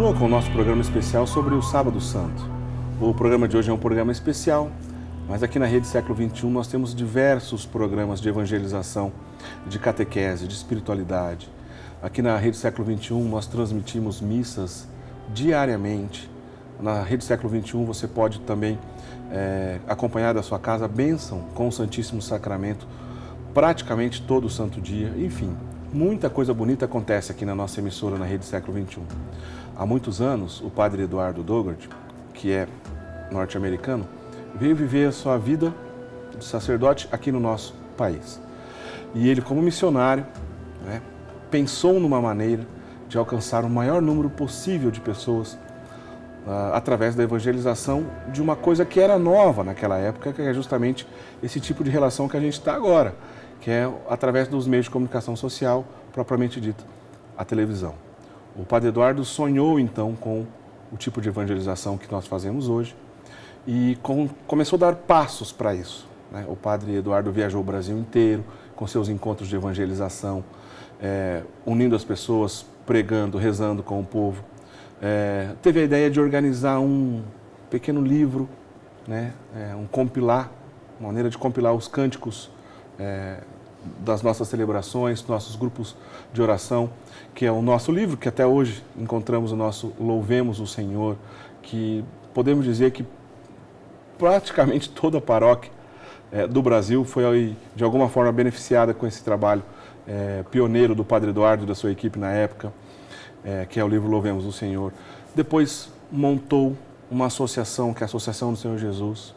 continua com o nosso programa especial sobre o Sábado Santo. O programa de hoje é um programa especial, mas aqui na Rede Século XXI nós temos diversos programas de evangelização, de catequese, de espiritualidade. Aqui na Rede Século XXI nós transmitimos missas diariamente. Na Rede Século XXI você pode também acompanhar da sua casa a bênção com o Santíssimo Sacramento praticamente todo santo dia. Enfim, muita coisa bonita acontece aqui na nossa emissora na Rede Século XXI. Há muitos anos, o padre Eduardo Dogart, que é norte-americano, veio viver a sua vida de sacerdote aqui no nosso país. E ele, como missionário, pensou numa maneira de alcançar o maior número possível de pessoas através da evangelização de uma coisa que era nova naquela época, que é justamente esse tipo de relação que a gente está agora, que é através dos meios de comunicação social, propriamente dita, a televisão. O padre Eduardo sonhou então com o tipo de evangelização que nós fazemos hoje e começou a dar passos para isso. O padre Eduardo viajou o Brasil inteiro com seus encontros de evangelização, unindo as pessoas, pregando, rezando com o povo. Teve a ideia de organizar um pequeno livro, uma maneira de compilar os cânticos das nossas celebrações, nossos grupos de oração, que é o nosso livro, que até hoje encontramos o nosso Louvemos o Senhor, que podemos dizer que praticamente toda a paróquia do Brasil foi, de alguma forma, beneficiada com esse trabalho pioneiro do padre Eduardo e da sua equipe na época, que é o livro Louvemos o Senhor. Depois montou uma associação, que é a Associação do Senhor Jesus,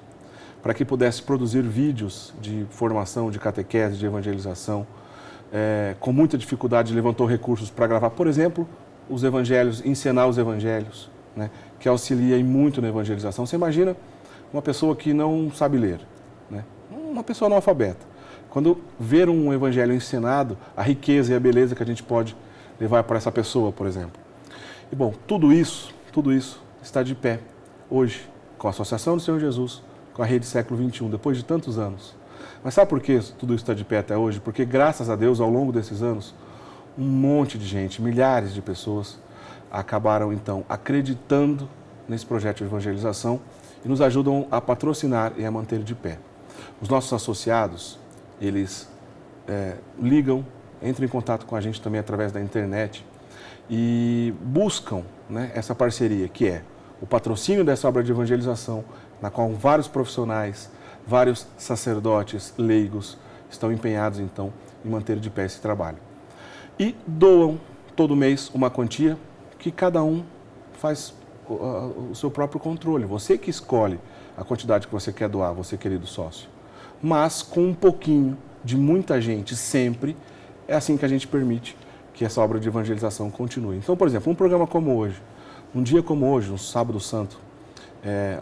para que pudesse produzir vídeos de formação, de catequese, de evangelização. Com muita dificuldade levantou recursos para gravar, por exemplo, os evangelhos, encenar os evangelhos, que auxilia muito na evangelização. Você imagina uma pessoa que não sabe ler, uma pessoa analfabeta. Quando ver um evangelho encenado, a riqueza e a beleza que a gente pode levar para essa pessoa, por exemplo. E bom, tudo isso está de pé hoje, com a Associação do Senhor Jesus, com a Rede Século XXI, depois de tantos anos. Mas sabe por que tudo isso está de pé até hoje? Porque, graças a Deus, ao longo desses anos, um monte de gente, milhares de pessoas, acabaram, então, acreditando nesse projeto de evangelização e nos ajudam a patrocinar e a manter de pé. Os nossos associados, eles ligam, entram em contato com a gente também através da internet e buscam essa parceria, que é o patrocínio dessa obra de evangelização, na qual vários profissionais, vários sacerdotes leigos estão empenhados, então, em manter de pé esse trabalho. E doam todo mês uma quantia que cada um faz o seu próprio controle. Você que escolhe a quantidade que você quer doar, você querido sócio. Mas com um pouquinho de muita gente sempre, é assim que a gente permite que essa obra de evangelização continue. Então, por exemplo, um programa como hoje, um dia como hoje, um Sábado Santo,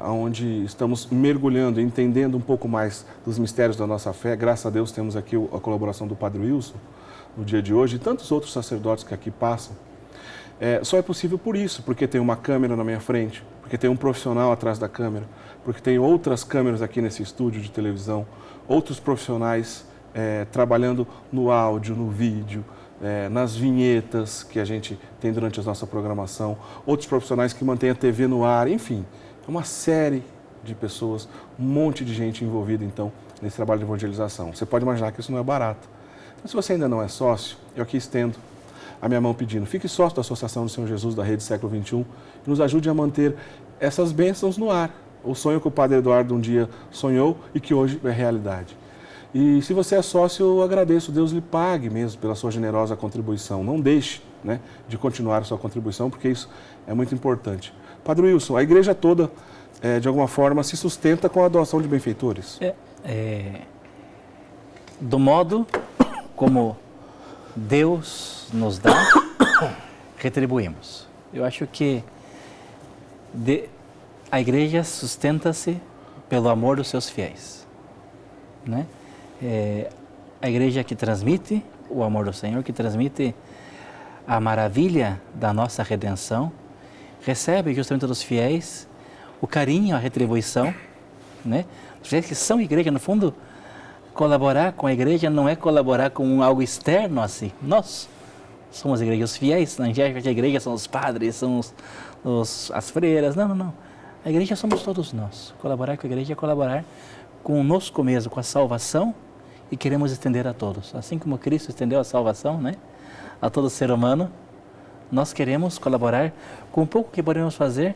onde estamos mergulhando, entendendo um pouco mais dos mistérios da nossa fé. Graças a Deus temos aqui a colaboração do Padre Wilson no dia de hoje e tantos outros sacerdotes que aqui passam. Só é possível por isso, porque tem uma câmera na minha frente, porque tem um profissional atrás da câmera, porque tem outras câmeras aqui nesse estúdio de televisão, outros profissionais trabalhando no áudio, no vídeo, nas vinhetas que a gente tem durante a nossa programação, outros profissionais que mantêm a TV no ar, enfim. É uma série de pessoas, um monte de gente envolvida, então, nesse trabalho de evangelização. Você pode imaginar que isso não é barato. Então, se você ainda não é sócio, eu aqui estendo a minha mão pedindo, fique sócio da Associação do Senhor Jesus, da Rede Século XXI, e nos ajude a manter essas bênçãos no ar. O sonho que o Padre Eduardo um dia sonhou e que hoje é realidade. E se você é sócio, eu agradeço, Deus lhe pague mesmo pela sua generosa contribuição. Não deixe de continuar a sua contribuição, porque isso é muito importante. Padre Wilson, a igreja toda, de alguma forma, se sustenta com a doação de benfeitores. Do modo como Deus nos dá, retribuímos. Eu acho que a igreja sustenta-se pelo amor dos seus fiéis. A igreja que transmite o amor do Senhor, que transmite a maravilha da nossa redenção, recebe justamente dos fiéis o carinho, a retribuição, Os fiéis que são igreja, no fundo, colaborar com a igreja não é colaborar com algo externo assim. Nós somos a igreja, os fiéis, na igreja são os padres, são as freiras. Não, não, não. A igreja somos todos nós. Colaborar com a igreja é colaborar conosco mesmo, com a salvação, e queremos estender a todos. Assim como Cristo estendeu a salvação, né, a todo ser humano, nós queremos colaborar com o pouco que podemos fazer,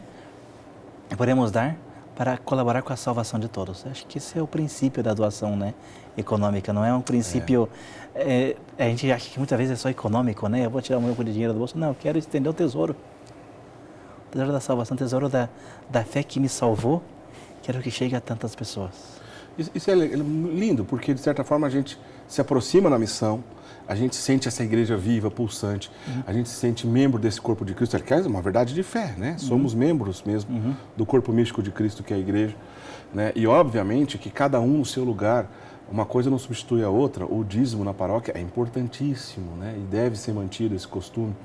podemos dar para colaborar com a salvação de todos. Acho que esse é o princípio da doação, né, econômica. Não é um princípio... a gente acha que muitas vezes é só econômico, né? Eu vou tirar o meu dinheiro do bolso. Não, eu quero estender o tesouro. O tesouro da salvação, o tesouro da fé que me salvou. Quero que chegue a tantas pessoas. Isso é lindo, porque de certa forma a gente se aproxima na missão, a gente sente essa igreja viva, pulsante, a gente se sente membro desse corpo de Cristo, que é uma verdade de fé, né? Somos membros mesmo do corpo místico de Cristo, que é a igreja, né? E obviamente que cada um no seu lugar, uma coisa não substitui a outra. O dízimo na paróquia é importantíssimo, né? E deve ser mantido esse costume.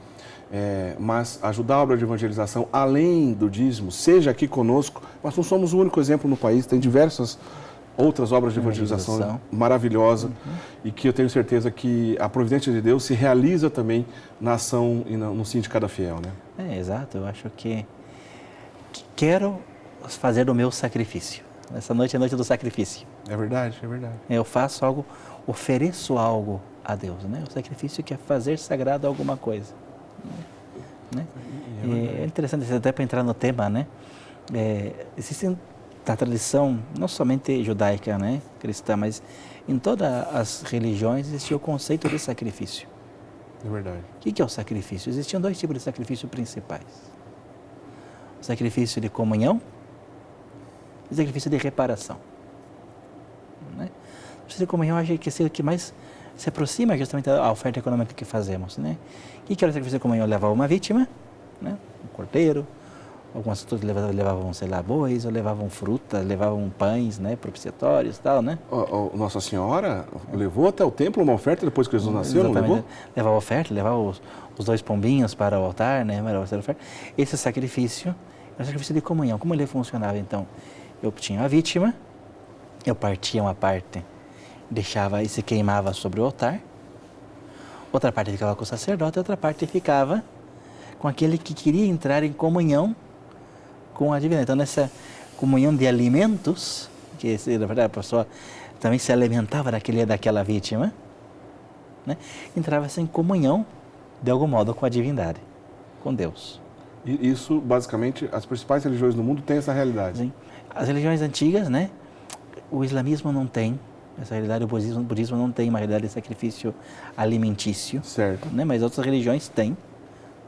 Mas ajudar a obra de evangelização, além do dízimo, seja aqui conosco, nós não somos o único exemplo no país, tem diversas outras obras de evangelização maravilhosa, e que eu tenho certeza que a providência de Deus se realiza também na ação e no sim de cada fiel, né? Exato. Eu acho que quero fazer o meu sacrifício. Essa noite é a noite do sacrifício. É verdade, é verdade. Eu faço algo, ofereço algo a Deus, né? O sacrifício que é fazer sagrado alguma coisa, né? É interessante, até para entrar no tema, né? Existem da tradição, não somente judaica, né, cristã, mas em todas as religiões existia o conceito de sacrifício. É verdade. O que é o sacrifício? Existiam dois tipos de sacrifício principais. O sacrifício de comunhão e o sacrifício de reparação. Né? O sacrifício de comunhão, acho que é o que mais se aproxima justamente da oferta econômica que fazemos. Né? O que era o sacrifício de comunhão? Levar uma vítima, né, um cordeiro. Algumas pessoas levavam, sei lá, bois, ou levavam frutas, levavam pães, né, propiciatórios e tal, né? Nossa Senhora levou até o templo uma oferta depois que Jesus nasceu, não levou? Levava oferta, levava os 2 pombinhos para o altar, né, para a oferta. Esse sacrifício era o sacrifício de comunhão. Como ele funcionava, então? Eu tinha a vítima, eu partia uma parte, deixava e se queimava sobre o altar, outra parte ficava com o sacerdote, outra parte ficava com aquele que queria entrar em comunhão com a divindade. Então, nessa comunhão de alimentos, que na verdade a pessoa também se alimentava daquela vítima, né? Entrava-se em comunhão, de algum modo, com a divindade, com Deus. E isso, basicamente, as principais religiões do mundo têm essa realidade. Sim. As religiões antigas, né? O islamismo não tem essa realidade, o budismo não tem uma realidade de sacrifício alimentício. Certo. Né? Mas outras religiões têm.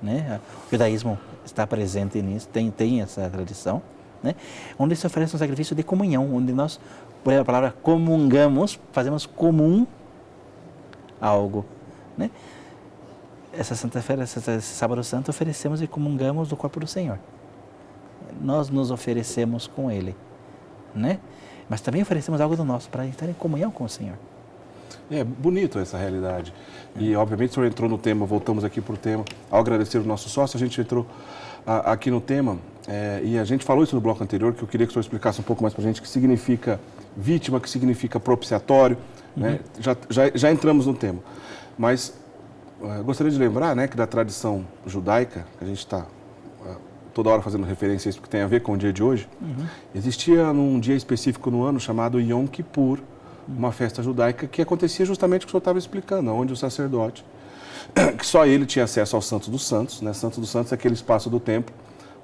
Né? O judaísmo está presente nisso, tem essa tradição, né? Onde se oferece um sacrifício de comunhão, onde nós, por a palavra comungamos, fazemos comum algo, né? Essa Santa-feira, esse Sábado Santo, oferecemos e comungamos do corpo do Senhor. Nós nos oferecemos com Ele, né? Mas também oferecemos algo do nosso para estar em comunhão com o Senhor. É bonito essa realidade. E, obviamente, o senhor entrou no tema, voltamos aqui para o tema. Ao agradecer o nosso sócio, a gente entrou aqui no tema, e a gente falou isso no bloco anterior, que eu queria que o senhor explicasse um pouco mais para a gente o que significa vítima, o que significa propiciatório. Né? Já entramos no tema. Mas gostaria de lembrar, né, que da tradição judaica, que a gente está toda hora fazendo referência a isso, porque tem a ver com o dia de hoje, existia um dia específico no ano chamado Yom Kippur, uma festa judaica que acontecia justamente o que o senhor estava explicando, onde o sacerdote, que só ele tinha acesso ao Santo dos Santos, né? Santo dos Santos é aquele espaço do templo,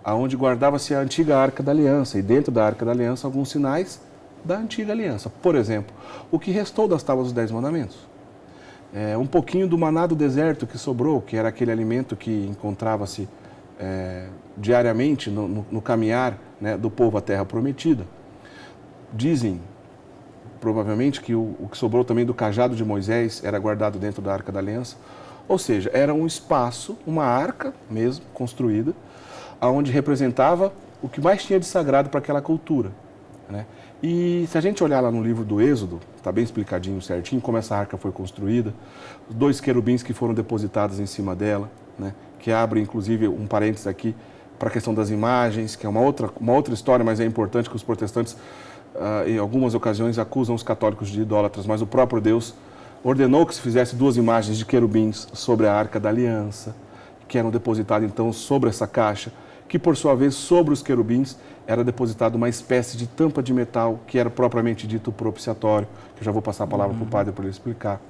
onde guardava-se a antiga Arca da Aliança, e dentro da Arca da Aliança alguns sinais da antiga aliança. Por exemplo, o que restou das tábuas dos 10 mandamentos. Um pouquinho do maná do deserto que sobrou, que era aquele alimento que encontrava-se diariamente no caminhar, né, do povo à terra prometida. Dizem provavelmente que o que sobrou também do cajado de Moisés era guardado dentro da Arca da Aliança. Ou seja, era um espaço, uma arca mesmo, construída, onde representava o que mais tinha de sagrado para aquela cultura. Né? E se a gente olhar lá no livro do Êxodo, está bem explicadinho, certinho, como essa arca foi construída, os 2 querubins que foram depositados em cima dela, né? Que abre, inclusive, um parênteses aqui para a questão das imagens, que é uma outra história, mas é importante que os protestantes em algumas ocasiões acusam os católicos de idólatras, mas o próprio Deus ordenou que se fizesse 2 imagens de querubins sobre a Arca da Aliança, que eram depositadas então sobre essa caixa, que por sua vez sobre os querubins era depositada uma espécie de tampa de metal, que era propriamente dito o propiciatório, que eu já vou passar a palavra para o padre para ele explicar,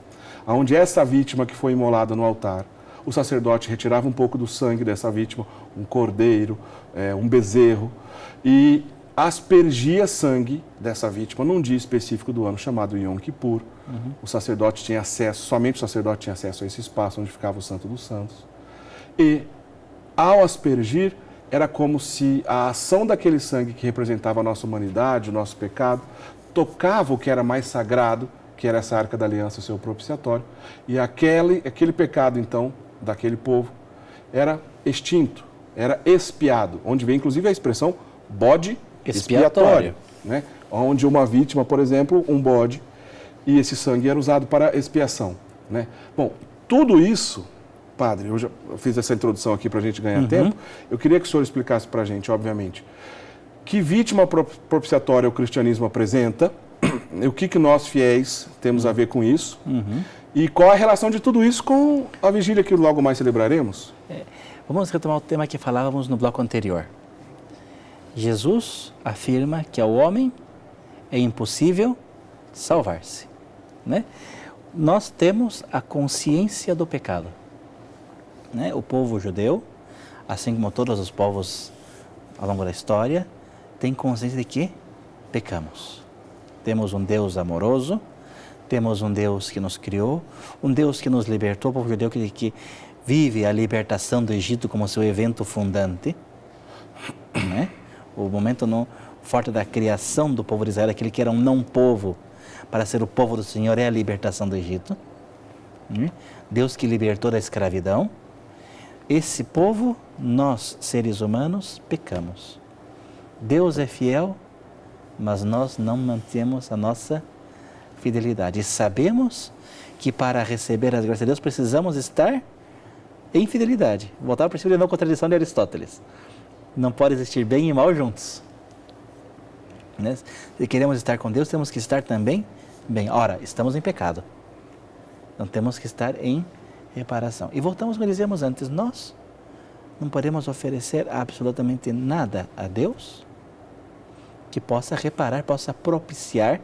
onde essa vítima que foi imolada no altar, o sacerdote retirava um pouco do sangue dessa vítima, um cordeiro, um bezerro, e aspergia sangue dessa vítima num dia específico do ano chamado Yom Kippur. O sacerdote tinha acesso, somente o sacerdote tinha acesso a esse espaço onde ficava o Santo dos Santos. E ao aspergir, era como se a ação daquele sangue que representava a nossa humanidade, o nosso pecado, tocava o que era mais sagrado, que era essa arca da aliança, o seu propiciatório, e aquele pecado, então, daquele povo, era extinto, era expiado, onde vem inclusive a expressão bode expiatório, né? Onde uma vítima, por exemplo, um bode, e esse sangue era usado para expiação, né? Bom, tudo isso, padre, eu fiz essa introdução aqui para a gente ganhar tempo, eu queria que o senhor explicasse para a gente, obviamente, que vítima propiciatória o cristianismo apresenta, o que nós fiéis temos a ver com isso, e qual a relação de tudo isso com a vigília que logo mais celebraremos? Vamos retomar o tema que falávamos no bloco anterior. Jesus afirma que ao homem é impossível salvar-se, né? Nós temos a consciência do pecado, né? O povo judeu, assim como todos os povos ao longo da história, tem consciência de que pecamos. Temos um Deus amoroso, temos um Deus que nos criou, um Deus que nos libertou, o povo judeu que vive a libertação do Egito como seu evento fundante, né? O momento forte da criação do povo de Israel, aquele que era um não-povo, para ser o povo do Senhor, é a libertação do Egito. Deus que libertou da escravidão. Esse povo, nós, seres humanos, pecamos. Deus é fiel, mas nós não mantemos a nossa fidelidade. E sabemos que para receber as graças de Deus precisamos estar em fidelidade. Voltar ao princípio de não contradição de Aristóteles. Não pode existir bem e mal juntos, né? Se queremos estar com Deus, temos que estar também bem. Ora, estamos em pecado. Então temos que estar em reparação. E voltamos ao que dizíamos antes, nós não podemos oferecer absolutamente nada a Deus que possa reparar, possa propiciar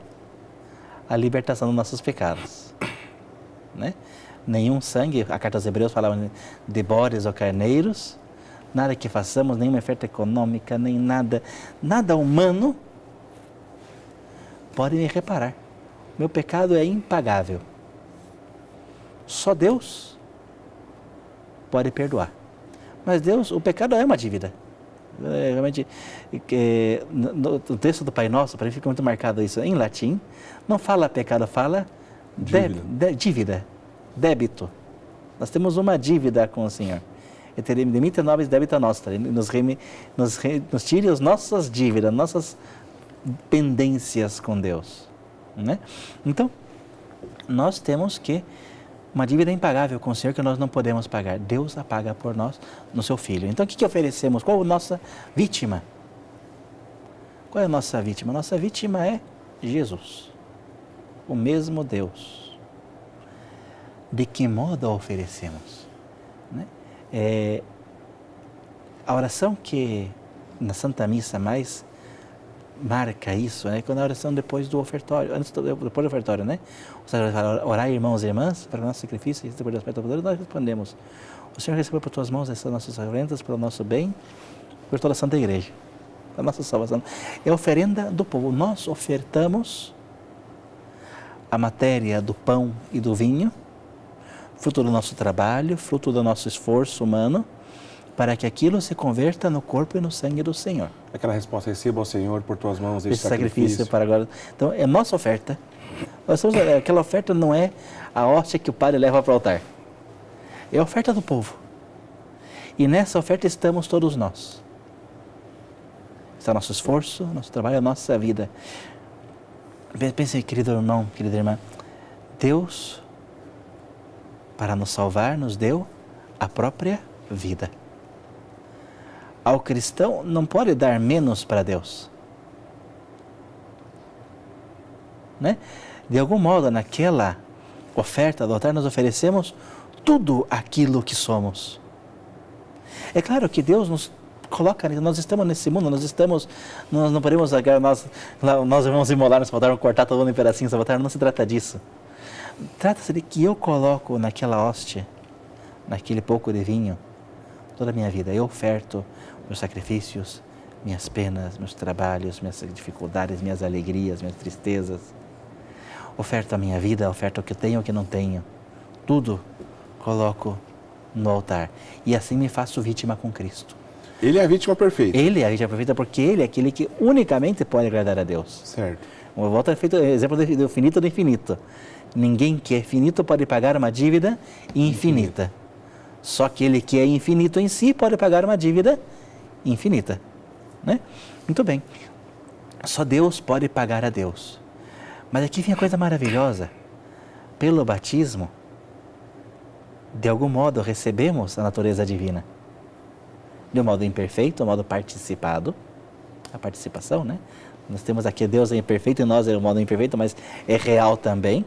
a libertação dos nossos pecados, né? Nenhum sangue, a carta aos Hebreus falava de bodes ou carneiros, nada que façamos, nenhuma oferta econômica, nem nada humano pode me reparar. Meu pecado é impagável. Só Deus pode perdoar. Mas Deus, o pecado é uma dívida. Realmente, no texto do Pai Nosso, para mim fica muito marcado isso, em latim, não fala pecado, fala dívida, débito. Nós temos uma dívida com o Senhor. Demite nobis debita nostra, nos tire as nossas dívidas, nossas pendências com Deus, né? Então, nós temos uma dívida impagável com o Senhor que nós não podemos pagar. Deus a paga por nós no seu Filho. Então, o que oferecemos? Qual a nossa vítima? Qual é a nossa vítima? A nossa vítima é Jesus, o mesmo Deus. De que modo a oferecemos, né? A oração que na Santa Missa mais marca isso, né? Quando a oração depois do ofertório, depois do ofertório, né? O Senhor fala, orai, irmãos e irmãs, para o nosso sacrifício, e depois das partes nós respondemos, o Senhor recebeu por tuas mãos essas nossas oferendas, pelo nosso bem, por toda a Santa Igreja, a nossa salvação. É a oferenda do povo. Nós ofertamos a matéria do pão e do vinho, fruto do nosso trabalho, fruto do nosso esforço humano, para que aquilo se converta no corpo e no sangue do Senhor. Aquela resposta, receba ao Senhor por tuas mãos esse sacrifício para agora. Então, é nossa oferta. Aquela oferta não é a hóstia que o padre leva para o altar. É a oferta do povo. E nessa oferta estamos todos nós. Está nosso esforço, nosso trabalho, a nossa vida. Pense, querido irmão, querida irmã, Deus, para nos salvar, nos deu a própria vida. Ao cristão não pode dar menos para Deus, né? De algum modo, naquela oferta do altar, nós oferecemos tudo aquilo que somos. É claro que Deus nos Coloca, nós estamos nesse mundo, nós não podemos, nós vamos imolar, nós vamos cortar todo mundo em pedacinhos, não se trata disso. Trata-se de que eu coloco naquela hóstia, naquele pouco de vinho, toda a minha vida. Eu oferto meus sacrifícios, minhas penas, meus trabalhos, minhas dificuldades, minhas alegrias, minhas tristezas. Oferto a minha vida, oferto o que tenho e o que não tenho. Tudo coloco no altar. E assim me faço vítima com Cristo. Ele é a vítima perfeita. Ele é a vítima perfeita porque ele é aquele que unicamente pode agradar a Deus. Certo. Eu volto a feito exemplo do finito do infinito. Ninguém que é finito pode pagar uma dívida infinita. Só aquele que é infinito em si pode pagar uma dívida infinita. Né? Muito bem. Só Deus pode pagar a Deus. Mas aqui vem a coisa maravilhosa. Pelo batismo, de algum modo recebemos a natureza divina. De um modo imperfeito, de um modo participado. A participação, né? Nós temos aqui Deus é imperfeito e nós é um modo imperfeito, mas é real também.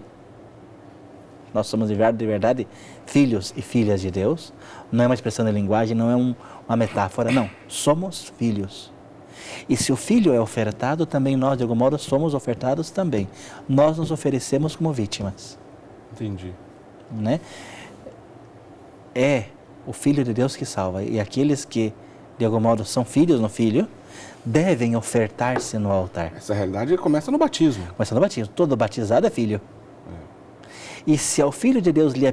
Nós somos de verdade filhos e filhas de Deus. Não é uma expressão de linguagem, não é uma metáfora, não. Somos filhos. E se o filho é ofertado, também nós, de algum modo, somos ofertados também. Nós nos oferecemos como vítimas. Entendi. Né? É o Filho de Deus que salva. E aqueles que, de algum modo, são filhos no Filho, devem ofertar-se no altar. Essa realidade começa no batismo. Começa no batismo. Todo batizado é filho. E se ao Filho de Deus lhe é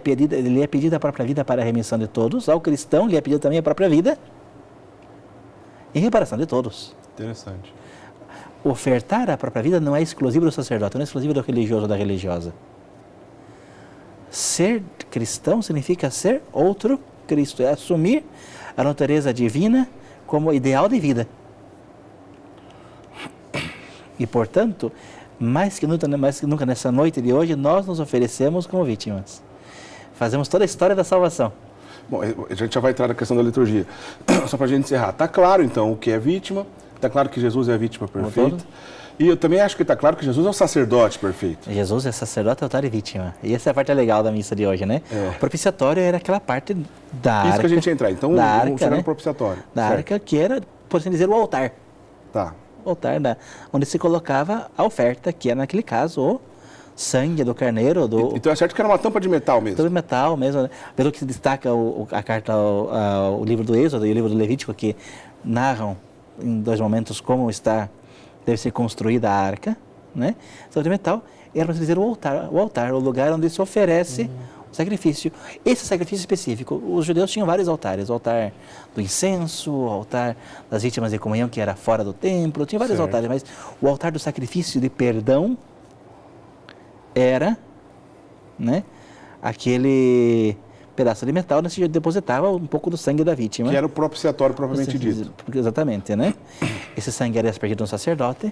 pedida a própria vida para a remissão de todos, ao cristão lhe é pedida também a própria vida em reparação de todos. Interessante. Ofertar a própria vida não é exclusivo do sacerdote, não é exclusivo do religioso ou da religiosa. Ser cristão significa ser outro Cristo, é assumir a natureza divina como ideal de vida. E, portanto, mais que nunca nessa noite de hoje, nós nos oferecemos como vítimas. Fazemos toda a história da salvação. Bom, a gente já vai entrar na questão da liturgia. Só para a gente encerrar. Está claro, então, o que é vítima. Está claro que Jesus é a vítima perfeita. E eu também acho que está claro que Jesus é o sacerdote perfeito. Jesus é sacerdote, altar e vítima. E essa é a parte legal da missa de hoje, né? É. O propiciatório era aquela parte da arca. Isso que a gente ia entrar. Então, vamos chegar né? no propiciatório. Da certo. arca, que era, por assim dizer, o altar. Tá. O altar onde se colocava a oferta, que era, naquele caso, o sangue do carneiro. Então é certo que era uma tampa de metal mesmo. Tampa de metal mesmo. Né? Pelo que se destaca a carta, o livro do Êxodo e o livro do Levítico, que narram em dois momentos como deve ser construída a arca, né? Tampa de metal era, para dizer, o altar, o lugar onde se oferece o sacrifício. Esse sacrifício específico, os judeus tinham vários altares, o altar do incenso, o altar das vítimas de comunhão, que era fora do templo, tinha vários certo. altares, mas o altar do sacrifício de perdão era, né, aquele pedaço de metal onde se depositava um pouco do sangue da vítima. Que era o propiciatório propriamente dito. Exatamente, né? Esse sangue era aspergido no sacerdote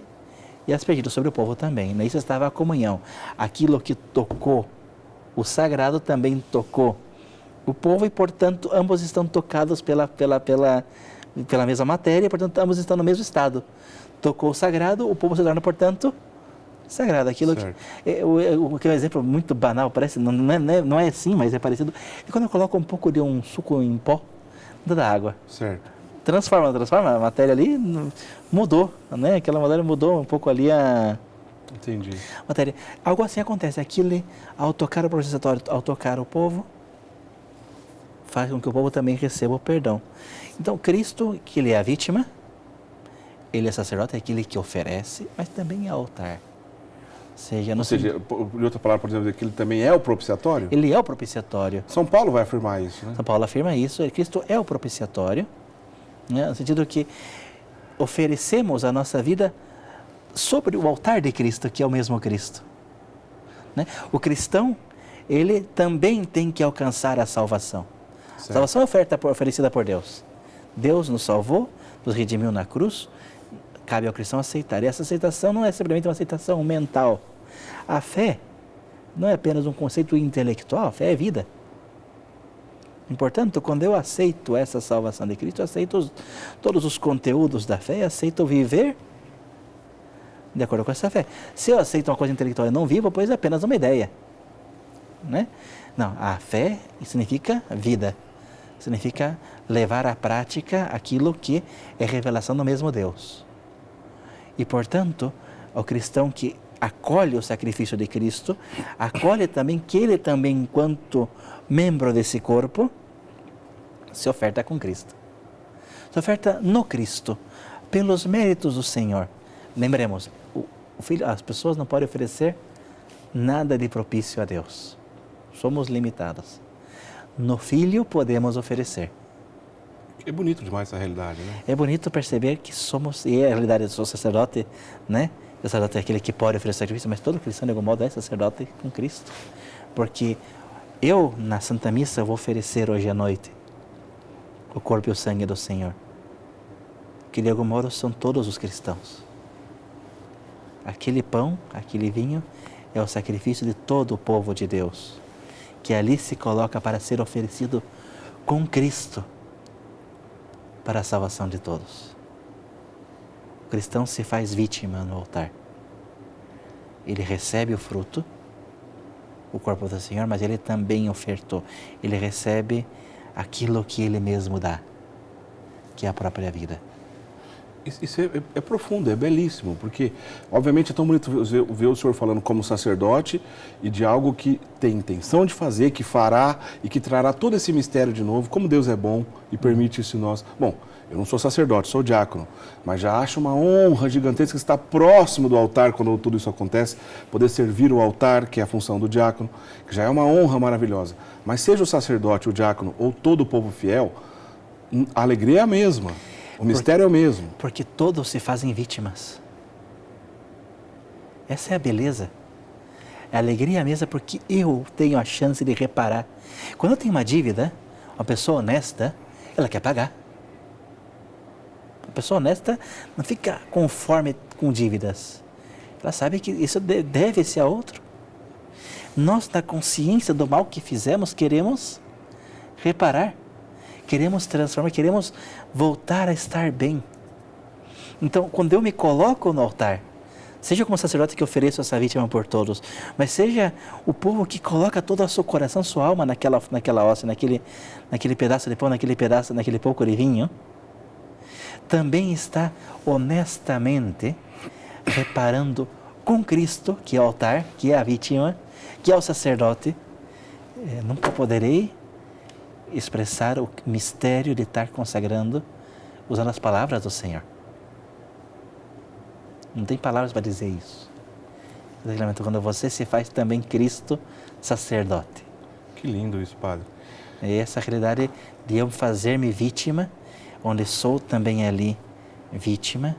e aspergido sobre o povo também. Nisso estava a comunhão. Aquilo que tocou o sagrado também tocou o povo e, portanto, ambos estão tocados pela mesma matéria, portanto, ambos estão no mesmo estado. Tocou o sagrado, o povo se torna, portanto, sagrado. Aquilo que é um exemplo muito banal, parece, não é assim, mas é parecido. E quando eu coloco um pouco de um suco em pó dentro da água, certo. transforma, a matéria ali mudou, né? Aquela matéria mudou um pouco ali a Entendi. matéria. Algo assim acontece. Aquilo, ao tocar o propiciatório, ao tocar o povo, faz com que o povo também receba o perdão. Então, Cristo, que ele é a vítima, ele é sacerdote, é aquele que oferece, mas também é altar. Ou seja, de outra palavra, por exemplo, que ele também é o propiciatório? Ele é o propiciatório. São Paulo vai afirmar isso, né? São Paulo afirma isso. Cristo é o propiciatório, né? No sentido que oferecemos a nossa vida sobre o altar de Cristo, que é o mesmo Cristo. Né? O cristão, ele também tem que alcançar a salvação. Certo. A salvação é oferecida por Deus. Deus nos salvou, nos redimiu na cruz, cabe ao cristão aceitar. E essa aceitação não é simplesmente uma aceitação mental. A fé não é apenas um conceito intelectual, a fé é vida. E, portanto, quando eu aceito essa salvação de Cristo, eu aceito todos os conteúdos da fé, aceito viver de acordo com essa fé. Se eu aceito uma coisa intelectual e não vivo, pois é apenas uma ideia. Né? Não, a fé significa vida. significa levar à prática aquilo que é revelação do mesmo Deus. E, portanto, o cristão que acolhe o sacrifício de Cristo, acolhe também que ele também, enquanto membro desse corpo, se oferta com Cristo. Se oferta no Cristo, pelos méritos do Senhor. Lembremos, o filho, as pessoas não podem oferecer nada de propício a Deus. Somos limitados. No Filho podemos oferecer. É bonito demais essa realidade, né? É bonito perceber que somos, e a realidade, eu sou sacerdote, né? O sacerdote é aquele que pode oferecer sacrifício, mas todo cristão, de algum modo, é sacerdote com Cristo. Porque eu, na Santa Missa, vou oferecer hoje à noite o corpo e o sangue do Senhor. Que, de algum modo, são todos os cristãos. Aquele pão, aquele vinho, é o sacrifício de todo o povo de Deus, que ali se coloca para ser oferecido com Cristo para a salvação de todos. O cristão se faz vítima no altar. Ele recebe o fruto, o corpo do Senhor, mas ele também ofertou. Ele recebe aquilo que ele mesmo dá, que é a própria vida. Isso é profundo, é belíssimo, porque obviamente é tão bonito ver o senhor falando como sacerdote e de algo que tem intenção de fazer, que fará e que trará todo esse mistério de novo, como Deus é bom e permite isso em nós. Bom, eu não sou sacerdote, sou diácono, mas já acho uma honra gigantesca estar próximo do altar quando tudo isso acontece, poder servir o altar, que é a função do diácono, que já é uma honra maravilhosa. Mas seja o sacerdote, o diácono ou todo o povo fiel, a alegria é a mesma. O mistério é o mesmo. Porque todos se fazem vítimas. Essa é a beleza. A alegria é a mesma porque eu tenho a chance de reparar. Quando eu tenho uma dívida, uma pessoa honesta, ela quer pagar. A pessoa honesta não fica conforme com dívidas. Ela sabe que isso deve-se a outro. Nós, na consciência do mal que fizemos, queremos reparar. Queremos transformar, queremos voltar a estar bem. Então, quando eu me coloco no altar, seja como sacerdote que ofereço essa vítima por todos, mas seja o povo que coloca todo o seu coração, sua alma naquela hóstia, naquele pedaço de pão, naquele pouco de vinho, também está honestamente reparando com Cristo, que é o altar, que é a vítima, que é o sacerdote. Nunca poderei expressar o mistério de estar consagrando usando as palavras do Senhor. Não tem palavras para dizer isso. Quando você se faz também Cristo sacerdote. Que lindo isso, Padre. É essa realidade de eu fazer-me vítima, onde sou também ali vítima,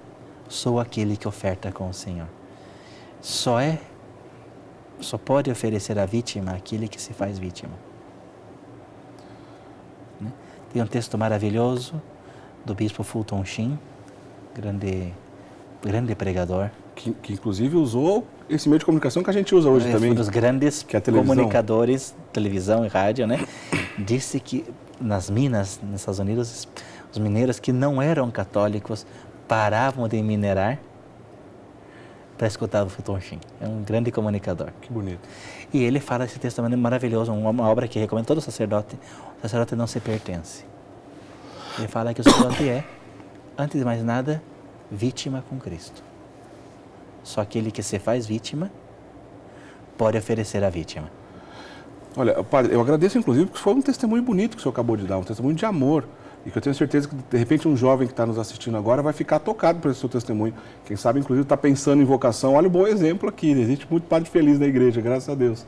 sou aquele que oferta com o Senhor. Só pode oferecer a vítima aquele que se faz vítima. Tem um texto maravilhoso do bispo Fulton Sheen, grande pregador. Que inclusive usou esse meio de comunicação que a gente usa hoje também. Um dos grandes comunicadores, televisão e rádio, né? Disse que nas minas, nos Estados Unidos, os mineiros que não eram católicos paravam de minerar para escutar o Fulton Sheen. É um grande comunicador. Que bonito. E ele fala esse texto também maravilhoso, uma obra que recomendo todo sacerdote. O sacerdote não se pertence. Ele fala que o sacerdote é, antes de mais nada, vítima com Cristo. Só aquele que se faz vítima pode oferecer a vítima. Olha, Padre, eu agradeço inclusive porque foi um testemunho bonito que o senhor acabou de dar, um testemunho de amor. E que eu tenho certeza que, de repente, um jovem que está nos assistindo agora vai ficar tocado por esse seu testemunho. Quem sabe, inclusive, está pensando em vocação. Olha o bom exemplo aqui. Existe muito padre feliz na igreja, graças a Deus.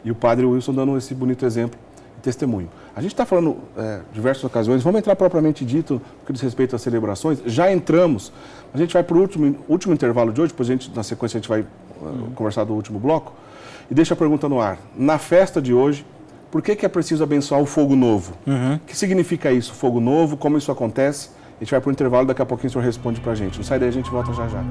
E o Padre Wilson dando esse bonito exemplo e testemunho. A gente está falando diversas ocasiões, vamos entrar propriamente dito no que diz respeito às celebrações. Já entramos, a gente vai para o último intervalo de hoje, depois na sequência a gente vai conversar do último bloco. E deixa a pergunta no ar. Na festa de hoje, por que é preciso abençoar o fogo novo? O que significa isso, fogo novo? Como isso acontece? A gente vai para o intervalo, daqui a pouquinho o senhor responde para a gente. Não sai daí, a gente volta já já.